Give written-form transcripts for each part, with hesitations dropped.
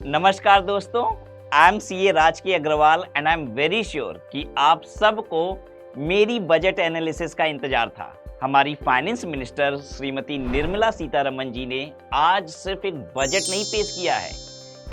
नमस्कार दोस्तों, आई am CA Rajki Agrawal and I am very sure कि आप सबको मेरी बजट एनालिसिस का इंतजार था। हमारी फाइनेंस मिनिस्टर श्रीमती निर्मला सीतारमण जी ने आज सिर्फ एक बजट नहीं पेश किया है,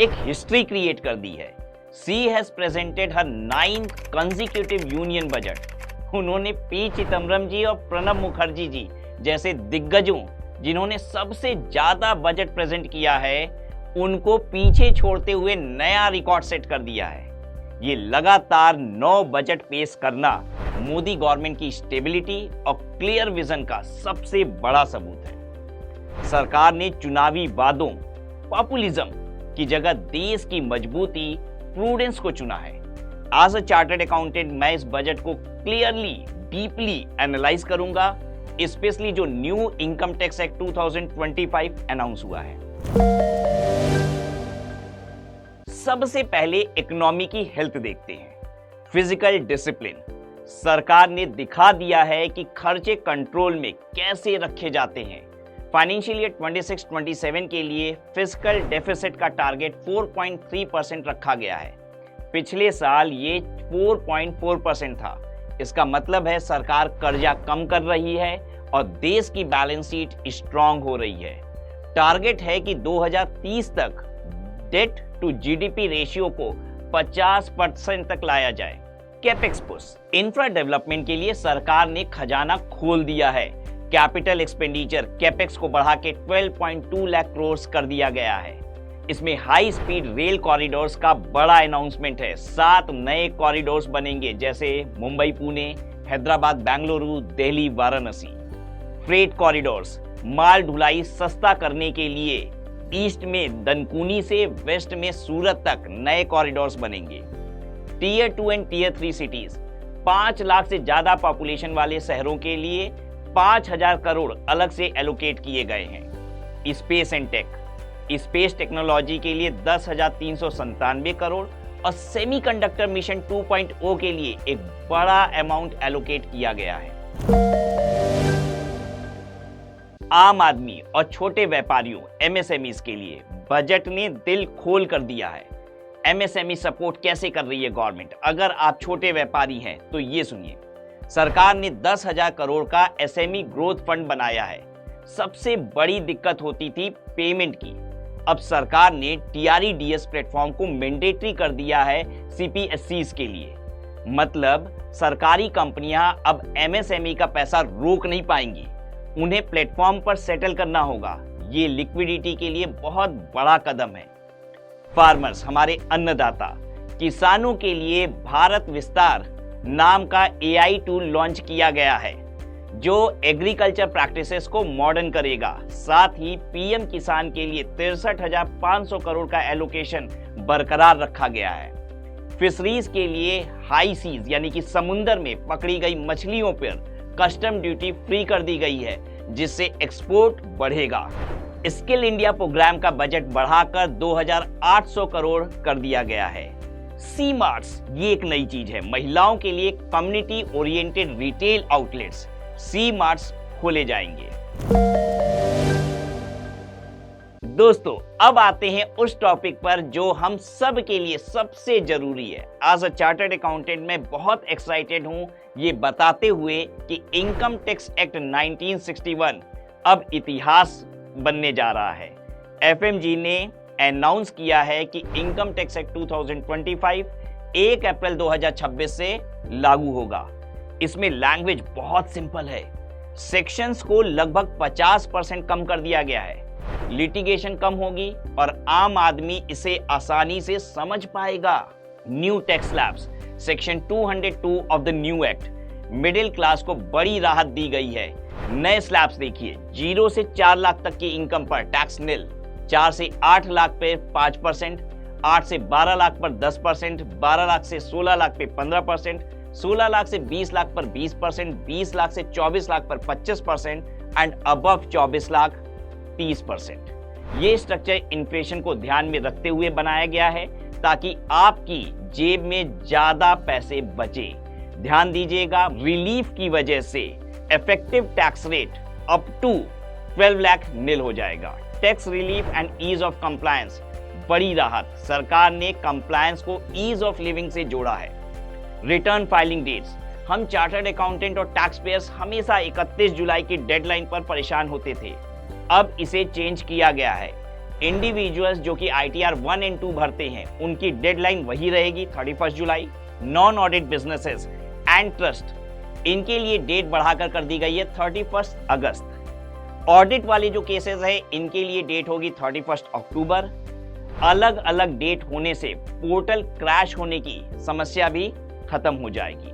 एक हिस्ट्री क्रिएट कर दी है। She has presented her 9th consecutive union budget. उन्होंने पी चिदम्बरम जी और प्रणब मुखर्जी जी जैसे दिग्गजों जिन्होंने सबसे ज्यादा बजट प्रेजेंट किया है, उनको पीछे छोड़ते हुए नया रिकॉर्ड सेट कर दिया है। ये लगातार 9 बजट पेश करना मोदी गवर्नमेंट की स्टेबिलिटी और क्लियर विजन का सबसे बड़ा सबूत है। सरकार ने चुनावी वादों, पॉपुलिज्म की जगह देश की मजबूती, प्रूडेंस को चुना है। एज अ चार्टर्ड अकाउंटेंट मैं इस बजट को क्लियरली, डीपली एनालाइज करूंगा, स्पेशली जो new income tax act 2025 announce हुआ है। सबसे पहले इकोनॉमी की हेल्थ देखते हैं। Physical discipline. सरकार ने दिखा दिया है कि खर्चे कंट्रोल में कैसे रखे जाते हैं। फाइनेंशियल ईयर 26-27 के लिए फिजिकल डेफिसिट का टारगेट 4.3% रखा गया है। पिछले साल ये 4.4% था। इसका मतलब है सरकार कर्जा कम कर रही है और देश की बैलेंस शीट स्ट्रांग हो रही है। टारगेट है कि 2030 तक डेट टू जीडीपी रेशियो को 50% तक लाया जाए। Capex push. इंफ्रा डेवलपमेंट के लिए सरकार ने खजाना खोल दिया है। कैपिटल एक्सपेंडिचर कैपेक्स को बढ़ा के 12.2 लाख करोड़ कर दिया गया है। इसमें हाई स्पीड रेल कॉरिडोर्स का बड़ा अनाउंसमेंट है। 7 नए कॉरिडोर्स बनेंगे, जैसे मुंबई पुणे, हैदराबाद बेंगलुरु, दिल्ली वाराणसी। फ्रेट कॉरिडोर्स, माल ढुलाई सस्ता करने के लिए ईस्ट में दनकुनी से वेस्ट में सूरत तक नए कॉरिडोर्स बनेंगे। Tier 2 and tier 3 cities, 5 lakh से ज्यादा पॉपुलेशन वाले शहरों के लिए 5,000 करोड़ अलग से एलोकेट किए गए हैं। Space and tech, space technology के लिए 10,397 करोड़ और सेमीकंडक्टर मिशन 2.0 के लिए एक बड़ा अमाउंट एलोकेट किया गया है। आम आदमी और छोटे व्यापारियों एमएसएमईज के लिए बजट ने दिल खोल कर दिया है। एमएसएमई सपोर्ट कैसे कर रही है गवर्नमेंट? अगर आप छोटे व्यापारी हैं तो ये सुनिए। सरकार ने 10,000 करोड़ का एसएमई ग्रोथ फंड बनाया है। सबसे बड़ी दिक्कत होती थी पेमेंट की। अब सरकार ने टीआरईडीएस प्लेटफॉर्म को मैंडेटरी कर दिया है सीपीएससीज के लिए। मतलब सरकारी कंपनियां अब एमएसएमई का पैसा रोक नहीं पाएंगी, उन्हें प्लेटफॉर्म पर सेटल करना होगा। ये लिक्विडिटी के लिए बहुत बड़ा कदम है। फार्मर्स, हमारे अन्नदाता, किसानों के लिए भारत विस्तार नाम का एआई टूल लॉन्च किया गया है जो एग्रीकल्चर प्रैक्टिसेस को मॉडर्न करेगा। साथ ही पीएम किसान के लिए 63,500 करोड़ का एलोकेशन बरकरार रखा गया है। फिशरीज के लिए हाई सीज यानी कि समुद्र में पकड़ी गई मछलियों पर कस्टम ड्यूटी फ्री कर दी गई है, जिससे एक्सपोर्ट बढ़ेगा। स्किल इंडिया प्रोग्राम का बजट बढ़ाकर 2,800 करोड़ कर दिया गया है। सी मार्ट्स, ये एक नई चीज है। महिलाओं के लिए कम्युनिटी ओरिएंटेड रिटेल आउटलेट्स सी मार्ट्स खोले जाएंगे। दोस्तों, अब आते हैं उस टॉपिक पर जो हम सब के लिए सबसे जरूरी है। एज अ चार्टर्ड अकाउंटेंट मैं बहुत एक्साइटेड हूं ये बताते हुए कि इनकम टैक्स एक्ट 1961 अब इतिहास बनने जा रहा है। एफएमजी ने अनाउंस किया है कि इनकम टैक्स एक्ट 2025 1 अप्रैल 2026 से लागू होगा। इसमें लैंग्वेज बहुत सिंपल है। सेक्शंस को लगभग 50% कम कर दिया गया है। लिटिगेशन कम होगी और आम आदमी इसे आसानी से समझ पाएगा। New tax slabs, section 202 of the new act, middle class को बड़ी राहत दी गई है। नए स्लैब्स देखिए, 0 से 4 लाख तक की इनकम पर टैक्स निल, 4 से 8 लाख पे 5%, 8 से 12 लाख पर 10%, 12 लाख से 16 लाख पे 15%, 16 लाख से 20 लाख पर 20%, 20 लाख से 24 लाख पर 25% एंड अबव 24 लाख 30%। ये स्ट्रक्चर इन्फ्लेशन को ध्यान में रखते हुए बनाया गया है ताकि आपकी जेब में ज्यादा पैसे बचे। ध्यान दीजिएगा, रिलीफ की वजह से effective tax rate up to 12 lakh nil हो जाएगा। Tax relief and ease of compliance, बड़ी राहत, सरकार ने कंप्लायंस को ईज ऑफ लिविंग से जोड़ा है। रिटर्न फाइलिंग डेट्स, हम चार्टर्ड अकाउंटेंट और टैक्स पेयर्स हमेशा 31 जुलाई की डेडलाइन पर परेशान होते थे, अब इसे चेंज किया गया है। इंडिविजुअल्स जो कि ITR 1 एंड 2 भरते हैं, उनकी डेडलाइन वही रहेगी 31 July. Non audit businesses and trust, इनके लिए डेट बढ़ाकर कर दी गई है 31 अगस्त। ऑडिट वाले जो केसेस हैं, इनके लिए डेट होगी 31 अक्टूबर। अलग अलग डेट होने से पोर्टल क्रैश होने की समस्या भी खत्म हो जाएगी।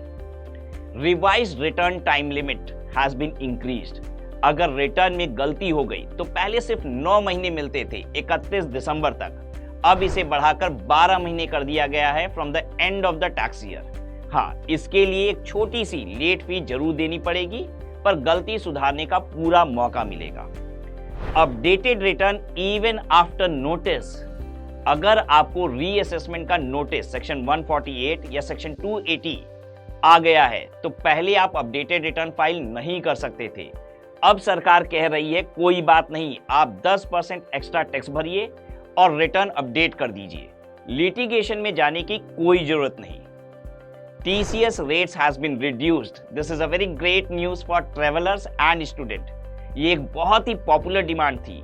Revised return time limit has been increased, अगर रिटर्न में गलती हो गई तो पहले सिर्फ 9 महीने मिलते थे 31 दिसंबर तक, अब इसे बढ़ाकर 12 महीने कर दिया गया है from the end of the tax year. हाँ, इसके लिए एक छोटी सी लेट फी जरूर देनी पड़ेगी, पर गलती सुधारने का पूरा मौका मिलेगा। Updated return even after notice, अगर आपको रीअसेसमेंट का नोटिस सेक्शन 148 या सेक्शन 280 आ गया है तो पहले आप अपडेटेड रिटर्न फाइल नहीं कर सकते थे। अब सरकार कह रही है कोई बात नहीं, आप 10% एक्स्ट्रा टैक्स भरिए और रिटर्न अपडेट कर दीजिए, लिटिगेशन में जाने की कोई जरूरत नहीं। TCS rates has been reduced. This is a very great news for travelers and student. ये एक बहुत ही पॉपुलर डिमांड थी।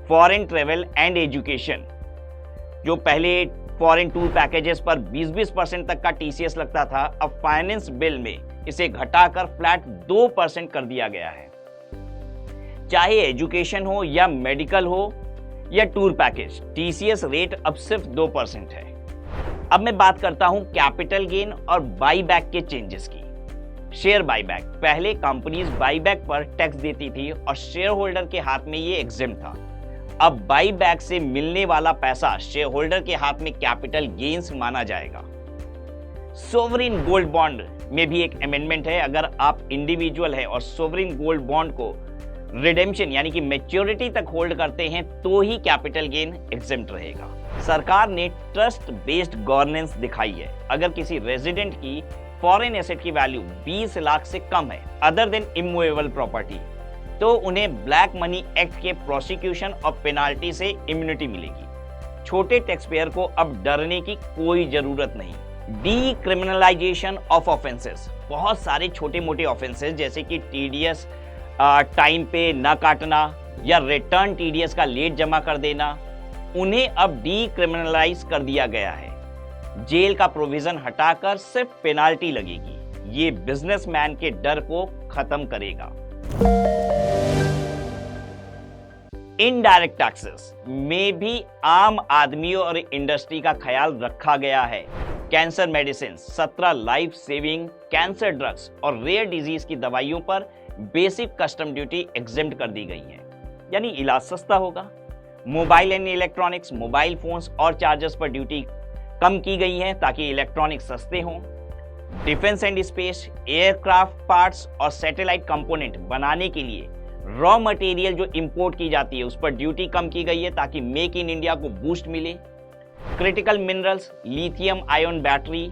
फॉरेन ट्रेवल एंड एजुकेशन, जो पहले फॉरेन टूर पैकेजेस पर 20% तक का TCS लगता था, अब फाइनेंस बिल में इसे घटाकर फ्लैट 2% कर दिया गया है। चाहे एजुकेशन हो या मेडिकल हो या टूर पैकेज, TCS रेट अब सिर्फ 2% है। अब मैं बात करता हूं कैपिटल गेन और बाईबैक के चेंजेस की। शेयर बाईबैक, पहले कंपनीज बाईबैक पर टैक्स देती थी और शेयर होल्डर के हाथ में ये एग्जेम्प्ट था। अब बाईबैक से मिलने वाला पैसा शेयर होल्डर के हाथ में कैपिटल गेन्स माना जाएगा। सोवरिन गोल्ड बॉन्ड में भी एक अमेंडमेंट है, अगर आप इंडिविजुअल है और सोवरिन गोल्ड बॉन्ड को रिडेम्पशन यानी कि मैच्योरिटी तक होल्ड करते हैं तो ही कैपिटल गेन एग्जेम्प्ट रहेगा। सरकार ने ट्रस्ट बेस्ड गवर्नेंस दिखाई है। अगर किसी रेजिडेंट की फॉरेन एसेट की वैल्यू 20 लाख से कम है अदर देन इमूवेबल प्रॉपर्टी, तो उन्हें ब्लैक मनी एक्ट के प्रोसिक्यूशन और पेनाल्टी से इम्यूनिटी मिलेगी। छोटे टैक्स पेयर को अब डरने की कोई जरूरत नहीं। डीक्रिमिनलाइजेशन ऑफ ऑफेंसेस, बहुत सारे छोटे मोटे ऑफेंसेस जैसे कि TDS टाइम पे न काटना या रिटर्न TDS का लेट जमा कर देना, उन्हें अब डीक्रिमिनलाइज कर दिया गया है। जेल का प्रोविजन हटाकर सिर्फ पेनाल्टी लगेगी। ये बिजनेसमैन के डर को खत्म करेगा। इनडायरेक्ट टैक्सेस में भी आम आदमियों और इंडस्ट्री का ख्याल रखा गया है। Cancer medicine, 17 life saving cancer drugs और रेयर डिजीज की दवाइयों पर बेसिक कस्टम ड्यूटी एग्जेम्प्ट कर दी गई है, यानी इलाज सस्ता होगा। Mobile and electronics, mobile phones और चार्जर्स पर ड्यूटी कम की गई है ताकि इलेक्ट्रॉनिक्स सस्ते हों। Defence and space, aircraft parts और सैटेलाइट कंपोनेंट बनाने के लिए रॉ मटेरियल जो इंपोर्ट की जाती है उस पर ड्यूटी कम की गई है ताकि मेक इन इंडिया को बूस्ट मिले। Critical minerals, lithium ion battery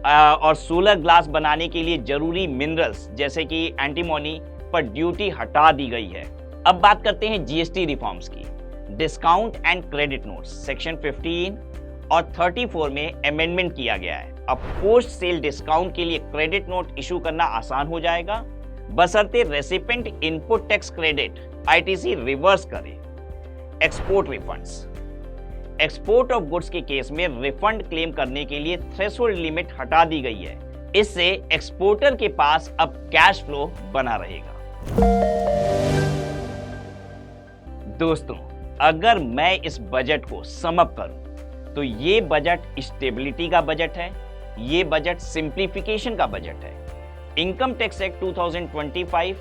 और सोलर ग्लास बनाने के लिए जरूरी मिनरल्स जैसे कि एंटीमोनी पर ड्यूटी हटा दी गई है। अब बात करते हैं GST रिफॉर्म्स की। Discount and credit notes section 15 और 34 में अमेंडमेंट किया गया है। अब पोस्ट सेल डिस्काउंट के लिए क्रेडिट नोट इशू करना आसान हो जाएगा, बशर्ते recipient input tax credit ITC reverse करे। Export refunds, export of goods के केस में रिफंड क्लेम करने के लिए थ्रेशोल्ड लिमिट हटा दी गई है। इससे एक्सपोर्टर के पास अब कैश फ्लो बना रहेगा। दोस्तों, अगर मैं इस बजट को सम अप करूं तो ये बजट स्टेबिलिटी का बजट है, ये बजट सिंप्लीफिकेशन का बजट है। इनकम टैक्स एक्ट 2025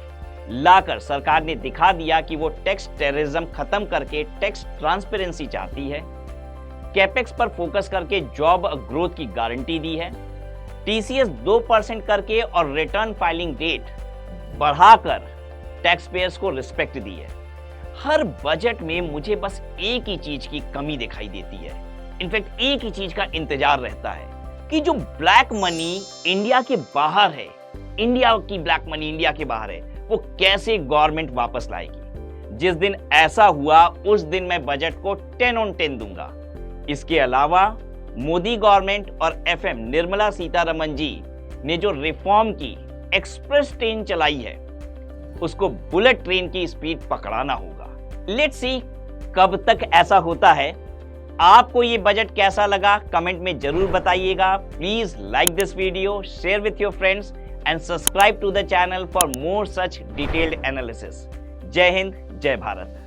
लाकर सरकार ने दिखा दिया कि वो टैक्स टेररिज्म खत्म करके टैक्स ट्रांसपेरेंसी चाहती है। कैपेक्स पर फोकस करके जॉब ग्रोथ की गारंटी दी है। TCS 2% करके और रिटर्न फाइलिंग डेट बढ़ाकर टैक्स पेयर्स को रिस्पेक्ट दी है। हर बजट में मुझे बस एक ही चीज की कमी दिखाई देती है, इनफैक्ट एक ही चीज का इंतजार रहता है कि जो ब्लैक मनी इंडिया के बाहर है, इंडिया की ब्लैक मनी इंडिया के बाहर है, वो कैसे गवर्नमेंट वापस लाएगी। जिस दिन ऐसा हुआ उस दिन मैं बजट को 10 on 10 दूंगा। इसके अलावा मोदी गवर्नमेंट और एफएम निर्मला सीतारमण जी ने जो रिफॉर्म की एक्सप्रेस ट्रेन चलाई है, उसको बुलेट ट्रेन की स्पीड पकड़ाना होगा। लेट्स सी कब तक ऐसा होता है। आपको ये बजट कैसा लगा कमेंट में जरूर बताइएगा। Please like this video, share with your friends and subscribe to the channel for more such detailed analysis. जय हिंद, जय भारत।